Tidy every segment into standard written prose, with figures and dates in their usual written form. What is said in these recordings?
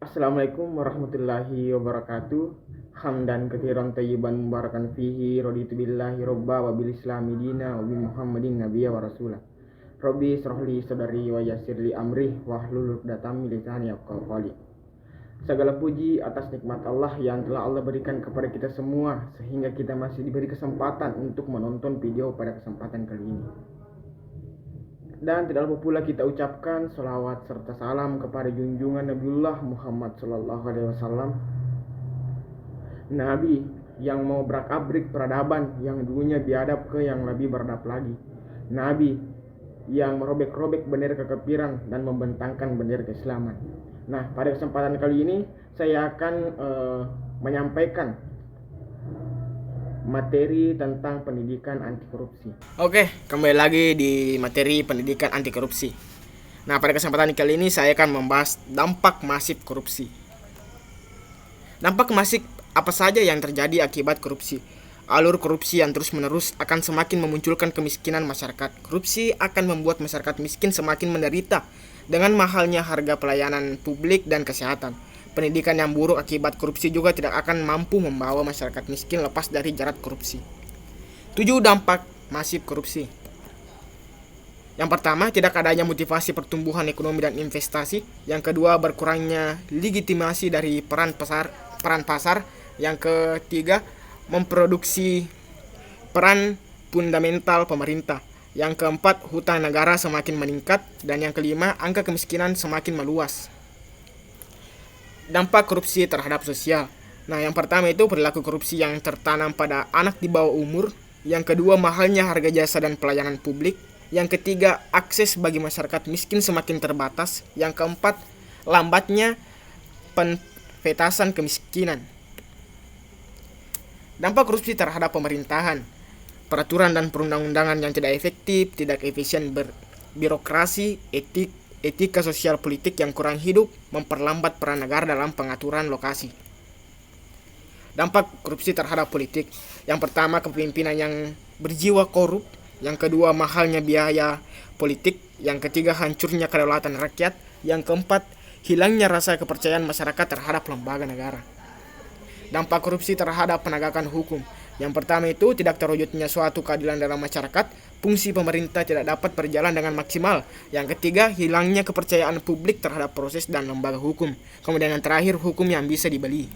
Assalamualaikum warahmatullahi wabarakatuh. Hamdan katsiran thayyiban mubarakan fihi raditu billahi robba wa bil islami dina wa bi Muhammadin nabiyya wa rasulah. Rabbi israh li sadri wa yassir li amri wahlul 'uqdatam min lisani yafqahu qawli. Segala puji atas nikmat Allah yang telah Allah berikan kepada kita semua sehingga kita masih diberi kesempatan untuk menonton video pada kesempatan kali ini. Dan tidak lupa pula kita ucapkan salawat serta salam kepada junjungan Nabiullah Muhammad SAW, Nabi yang mau berakabrik peradaban yang dulunya biadab ke yang lebih beradab lagi, Nabi yang merobek-robek bendera kekafiran dan membentangkan bendera keislaman. Nah, pada kesempatan kali ini saya akan menyampaikan materi tentang pendidikan anti korupsi. Oke, kembali lagi di materi pendidikan anti korupsi. Nah, pada kesempatan kali ini saya akan membahas dampak masif korupsi. Dampak masif apa saja yang terjadi akibat korupsi? Alur korupsi yang terus-menerus akan semakin memunculkan kemiskinan masyarakat. Korupsi akan membuat masyarakat miskin semakin menderita dengan mahalnya harga pelayanan publik dan kesehatan. Pendidikan yang buruk akibat korupsi juga tidak akan mampu membawa masyarakat miskin lepas dari jerat korupsi. 7 dampak masif korupsi. Yang pertama, tidak adanya motivasi pertumbuhan ekonomi dan investasi. Yang kedua, berkurangnya legitimasi dari peran pasar. Yang ketiga, memproduksi peran fundamental pemerintah. Yang keempat, hutang negara semakin meningkat. Dan yang kelima, angka kemiskinan semakin meluas. Dampak korupsi terhadap sosial. Nah, yang pertama itu perilaku korupsi yang tertanam pada anak di bawah umur. Yang kedua, mahalnya harga jasa dan pelayanan publik. Yang ketiga, akses bagi masyarakat miskin semakin terbatas. Yang keempat, lambatnya penpetasan kemiskinan. Dampak korupsi terhadap pemerintahan. Peraturan dan perundang-undangan yang tidak efektif, tidak efisien birokrasi, etika sosial politik yang kurang hidup, memperlambat peran negara dalam pengaturan lokasi. Dampak korupsi terhadap politik. Yang pertama, kepemimpinan yang berjiwa korup. Yang kedua, mahalnya biaya politik. Yang ketiga, hancurnya kedaulatan rakyat. Yang keempat, hilangnya rasa kepercayaan masyarakat terhadap lembaga negara. Dampak korupsi terhadap penegakan hukum. Yang pertama itu tidak terwujudnya suatu keadilan dalam masyarakat, fungsi pemerintah tidak dapat berjalan dengan maksimal. Yang ketiga, hilangnya kepercayaan publik terhadap proses dan lembaga hukum. Kemudian yang terakhir, hukum yang bisa dibeli.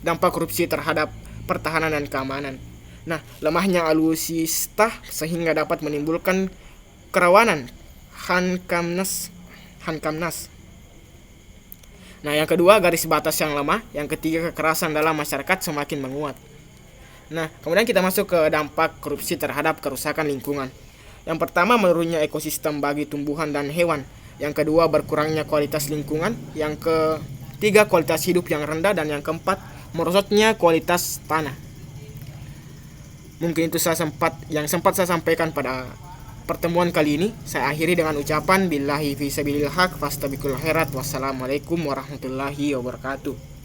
Dampak korupsi terhadap pertahanan dan keamanan. Nah, lemahnya alutsista sehingga dapat menimbulkan kerawanan Hankamnas. Nah, yang kedua, garis batas yang lemah. Yang ketiga, kekerasan dalam masyarakat semakin menguat. Nah, kemudian kita masuk ke dampak korupsi terhadap kerusakan lingkungan. Yang pertama, menurunnya ekosistem bagi tumbuhan dan hewan. Yang kedua, berkurangnya kualitas lingkungan. Yang ketiga, kualitas hidup yang rendah. Dan yang keempat, merosotnya kualitas tanah. Mungkin itu yang sempat saya sampaikan pada pertemuan kali ini. Saya akhiri dengan ucapan billahi fi sabilil haq fastabiqul khairat. Wassalamualaikum warahmatullahi wabarakatuh.